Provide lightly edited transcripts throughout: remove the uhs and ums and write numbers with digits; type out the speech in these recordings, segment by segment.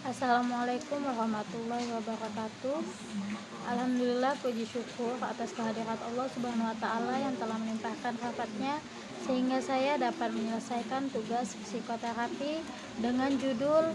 Assalamualaikum warahmatullahi wabarakatuh. Alhamdulillah, puji syukur atas kehadirat Allah Subhanahu wa Ta'ala yang telah melimpahkan rahmat-Nya sehingga saya dapat menyelesaikan tugas psikoterapi dengan judul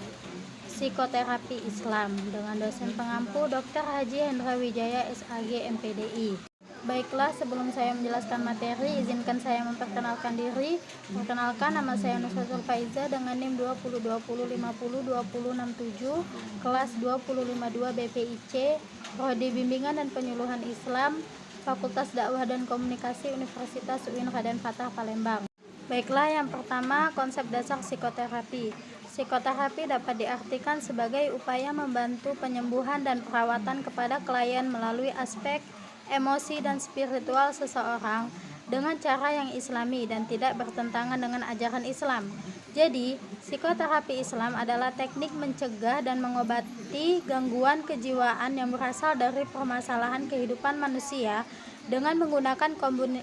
Psikoterapi Islam dengan dosen pengampu Dr. Haji Hendra Wijaya SAG MPDI. Baiklah, sebelum saya menjelaskan materi, izinkan saya memperkenalkan diri. Perkenalkan, nama saya Nusratul Faiza dengan NIM 2020502067, kelas 2052 BPIC, Prodi Bimbingan dan Penyuluhan Islam, Fakultas Dakwah dan Komunikasi Universitas UIN Raden Fatah Palembang. Baiklah, yang pertama, konsep dasar psikoterapi. Psikoterapi dapat diartikan sebagai upaya membantu penyembuhan dan perawatan kepada klien melalui aspek emosi dan spiritual seseorang dengan cara yang islami dan tidak bertentangan dengan ajaran Islam. Jadi, psikoterapi Islam adalah teknik mencegah dan mengobati gangguan kejiwaan yang berasal dari permasalahan kehidupan manusia dengan menggunakan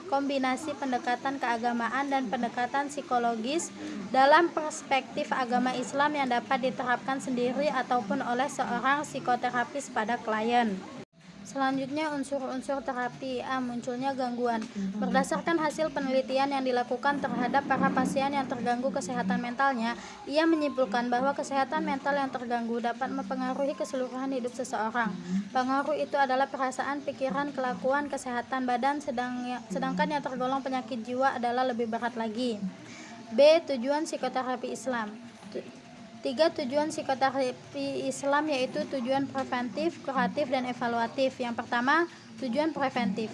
kombinasi pendekatan keagamaan dan pendekatan psikologis dalam perspektif agama Islam yang dapat diterapkan sendiri ataupun oleh seorang psikoterapis pada klien. Selanjutnya, unsur-unsur terapi. Munculnya gangguan. Berdasarkan hasil penelitian yang dilakukan terhadap para pasien yang terganggu kesehatan mentalnya, ia menyimpulkan bahwa kesehatan mental yang terganggu dapat mempengaruhi keseluruhan hidup seseorang. Pengaruh itu adalah perasaan, pikiran, kelakuan, kesehatan badan, sedangkan yang tergolong penyakit jiwa adalah lebih berat lagi. B. Tujuan psikoterapi Islam. 3 tujuan psikoterapi Islam yaitu tujuan preventif, kuratif, dan evaluatif. Yang pertama, tujuan preventif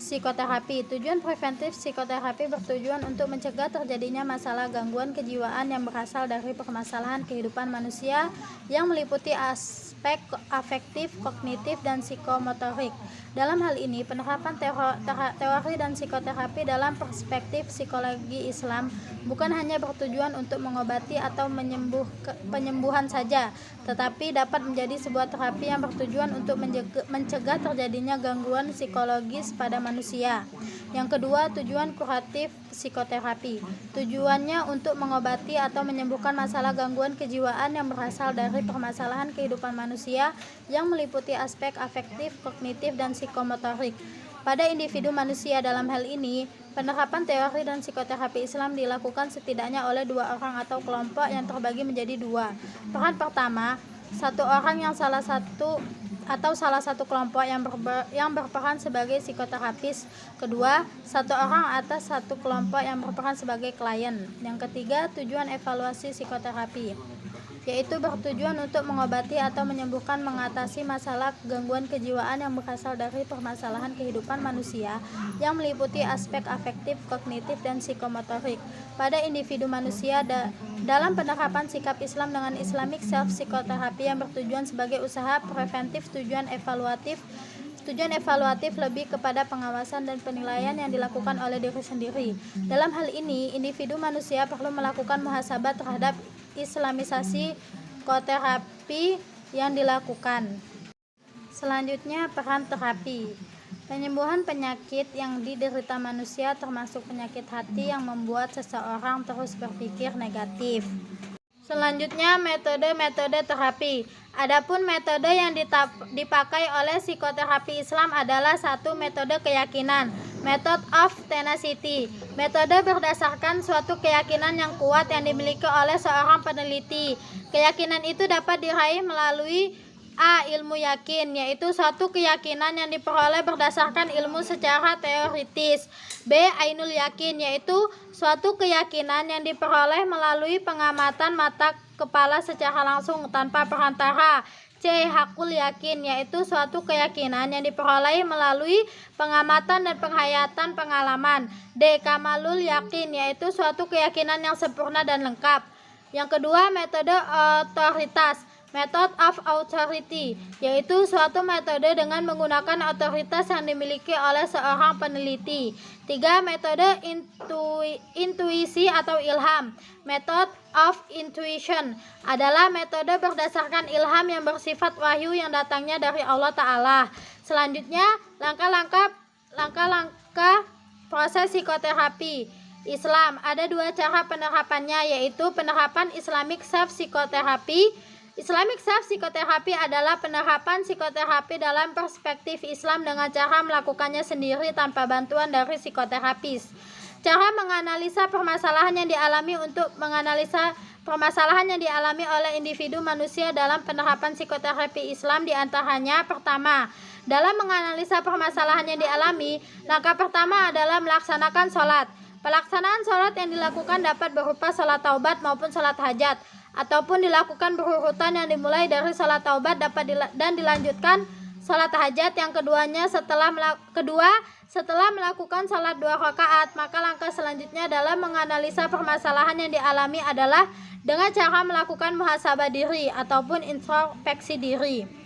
psikoterapi. Tujuan preventif psikoterapi bertujuan untuk mencegah terjadinya masalah gangguan kejiwaan yang berasal dari permasalahan kehidupan manusia yang meliputi aspek afektif, kognitif, dan psikomotorik. Dalam hal ini, penerapan teori dan psikoterapi dalam perspektif psikologi Islam bukan hanya bertujuan untuk mengobati atau penyembuhan saja, tetapi dapat menjadi sebuah terapi yang bertujuan untuk mencegah terjadinya gangguan psikologis pada manusia. Yang kedua, tujuan kuratif psikoterapi. Tujuannya untuk mengobati atau menyembuhkan masalah gangguan kejiwaan yang berasal dari permasalahan kehidupan manusia yang meliputi aspek afektif, kognitif, dan psikomotorik. Pada individu manusia dalam hal ini, penerapan teori dan psikoterapi Islam dilakukan setidaknya oleh 2 orang atau kelompok yang terbagi menjadi 2. Peran pertama, satu orang yang salah satu kelompok yang berperan sebagai psikoterapis. Kedua, satu orang atas satu kelompok yang berperan sebagai klien. Yang ketiga, tujuan evaluasi psikoterapi, yaitu bertujuan untuk mengobati atau menyembuhkan mengatasi masalah gangguan kejiwaan yang berasal dari permasalahan kehidupan manusia yang meliputi aspek afektif, kognitif, dan psikomotorik pada individu manusia dalam penerapan sikap Islam dengan Islamic self psikoterapi yang bertujuan sebagai usaha preventif. Tujuan evaluatif lebih kepada pengawasan dan penilaian yang dilakukan oleh diri sendiri. Dalam hal ini, individu manusia perlu melakukan muhasabah terhadap islamisasi psikoterapi yang dilakukan. Selanjutnya, peran terapi. Penyembuhan penyakit yang diderita manusia termasuk penyakit hati yang membuat seseorang terus berpikir negatif. Selanjutnya, metode-metode terapi. Adapun metode yang dipakai oleh psikoterapi Islam adalah 1. Metode keyakinan, method of tenacity. Metode berdasarkan suatu keyakinan yang kuat yang dimiliki oleh seorang peneliti. Keyakinan itu dapat diraih melalui A. Ilmu yakin, yaitu suatu keyakinan yang diperoleh berdasarkan ilmu secara teoritis. B. Ainul yakin, yaitu suatu keyakinan yang diperoleh melalui pengamatan mata kepala secara langsung tanpa perantara. C. Hakul yakin, yaitu suatu keyakinan yang diperoleh melalui pengamatan dan penghayatan pengalaman. D. Kamalul yakin, yaitu suatu keyakinan yang sempurna dan lengkap. Yang kedua, metode otoritas, method of authority, yaitu suatu metode dengan menggunakan otoritas yang dimiliki oleh seorang peneliti. 3. Metode intuisi atau ilham, method of intuition, adalah metode berdasarkan ilham yang bersifat wahyu yang datangnya dari Allah Ta'ala. Selanjutnya, langkah-langkah proses psikoterapi Islam. Ada 2 cara penerapannya, yaitu penerapan Islamic self psikoterapi Islamic Self Psychotherapy adalah penerapan psikoterapi dalam perspektif Islam dengan cara melakukannya sendiri tanpa bantuan dari psikoterapis. Cara menganalisa permasalahan yang dialami untuk menganalisa permasalahan yang dialami oleh individu manusia dalam penerapan psikoterapi Islam diantaranya: pertama, dalam menganalisa permasalahan yang dialami, langkah pertama adalah melaksanakan sholat. Pelaksanaan sholat yang dilakukan dapat berupa sholat taubat maupun sholat hajat, ataupun dilakukan berurutan yang dimulai dari sholat taubat dan dilanjutkan sholat hajat. Yang keduanya setelah melakukan sholat 2 rakaat, maka langkah selanjutnya dalam menganalisa permasalahan yang dialami adalah dengan cara melakukan muhasabah diri ataupun introspeksi diri.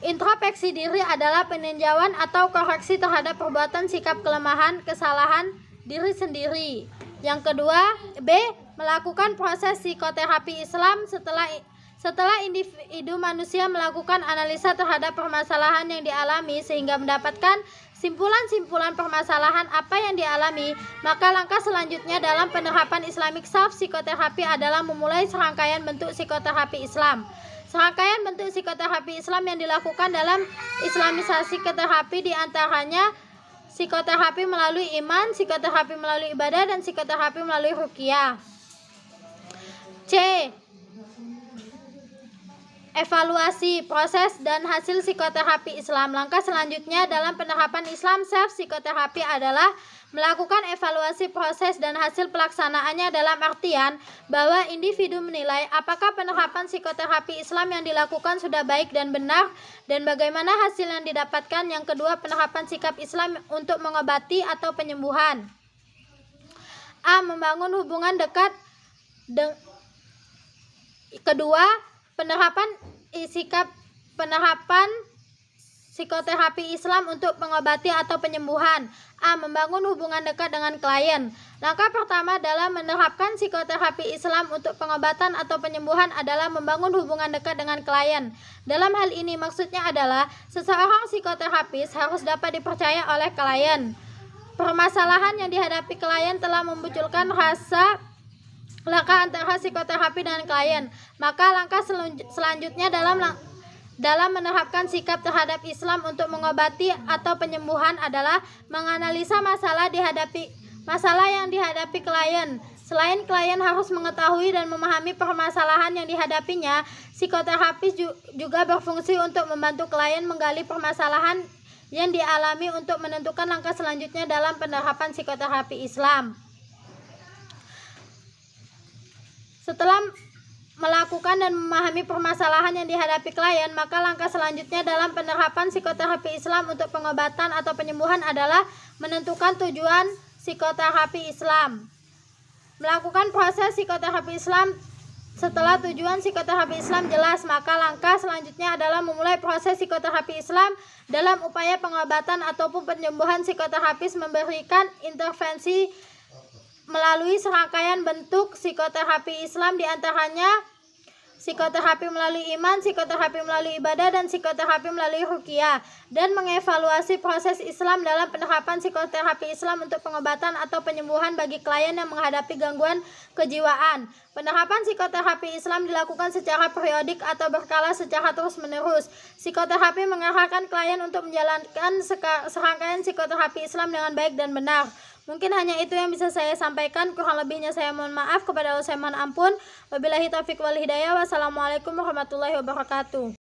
Introspeksi diri adalah peninjauan atau koreksi terhadap perbuatan, sikap, kelemahan, kesalahan diri sendiri. Yang kedua, B. Melakukan proses psikoterapi Islam setelah individu manusia melakukan analisa terhadap permasalahan yang dialami sehingga mendapatkan simpulan-simpulan permasalahan apa yang dialami, maka langkah selanjutnya dalam penerapan Islamic Self Psychotherapy adalah memulai serangkaian bentuk psikoterapi Islam. Serangkaian bentuk psikoterapi Islam yang dilakukan dalam islamisasi terapi diantaranya psikoterapi melalui iman, psikoterapi melalui ibadah, dan psikoterapi melalui ruqyah. C. Evaluasi proses dan hasil psikoterapi Islam. Langkah selanjutnya dalam penerapan Islam Self Psychotherapy adalah melakukan evaluasi proses dan hasil pelaksanaannya, dalam artian bahwa individu menilai apakah penerapan psikoterapi Islam yang dilakukan sudah baik dan benar dan bagaimana hasil yang didapatkan. Yang kedua, penerapan sikap Islam untuk mengobati atau penyembuhan. A. Membangun hubungan dekat. Kedua, penerapan psikoterapi Islam untuk mengobati atau penyembuhan. A. Membangun hubungan dekat dengan klien. Langkah pertama dalam menerapkan psikoterapi Islam untuk pengobatan atau penyembuhan adalah membangun hubungan dekat dengan klien. Dalam hal ini maksudnya adalah seseorang psikoterapis harus dapat dipercaya oleh klien. Permasalahan yang dihadapi klien telah memunculkan rasa langkah antara psikoterapi dan klien. Maka langkah selanjutnya dalam menerapkan sikap terhadap Islam untuk mengobati atau penyembuhan adalah menganalisa masalah yang dihadapi klien. Selain klien harus mengetahui dan memahami permasalahan yang dihadapinya, psikoterapis juga berfungsi untuk membantu klien menggali permasalahan yang dialami untuk menentukan langkah selanjutnya dalam penerapan psikoterapi Islam. Setelah melakukan dan memahami permasalahan yang dihadapi klien, maka langkah selanjutnya dalam penerapan psikoterapi Islam untuk pengobatan atau penyembuhan adalah menentukan tujuan psikoterapi Islam. Melakukan proses psikoterapi Islam. Setelah tujuan psikoterapi Islam jelas, maka langkah selanjutnya adalah memulai proses psikoterapi Islam. Dalam upaya pengobatan ataupun penyembuhan, psikoterapis memberikan intervensi melalui serangkaian bentuk psikoterapi Islam, diantaranya psikoterapi melalui iman, psikoterapi melalui ibadah, dan psikoterapi melalui ruqyah, dan mengevaluasi proses Islam dalam penerapan psikoterapi Islam untuk pengobatan atau penyembuhan bagi klien yang menghadapi gangguan kejiwaan. Penerapan psikoterapi Islam dilakukan secara periodik atau berkala secara terus-menerus. Psikoterapi mengarahkan klien untuk menjalankan serangkaian psikoterapi Islam dengan baik dan benar. Mungkin hanya itu yang bisa saya sampaikan. Kurang lebihnya saya mohon maaf. Kepada Allah saya mohon ampun. Wabillahi taufiq wal hidayah. Wassalamualaikum warahmatullahi wabarakatuh.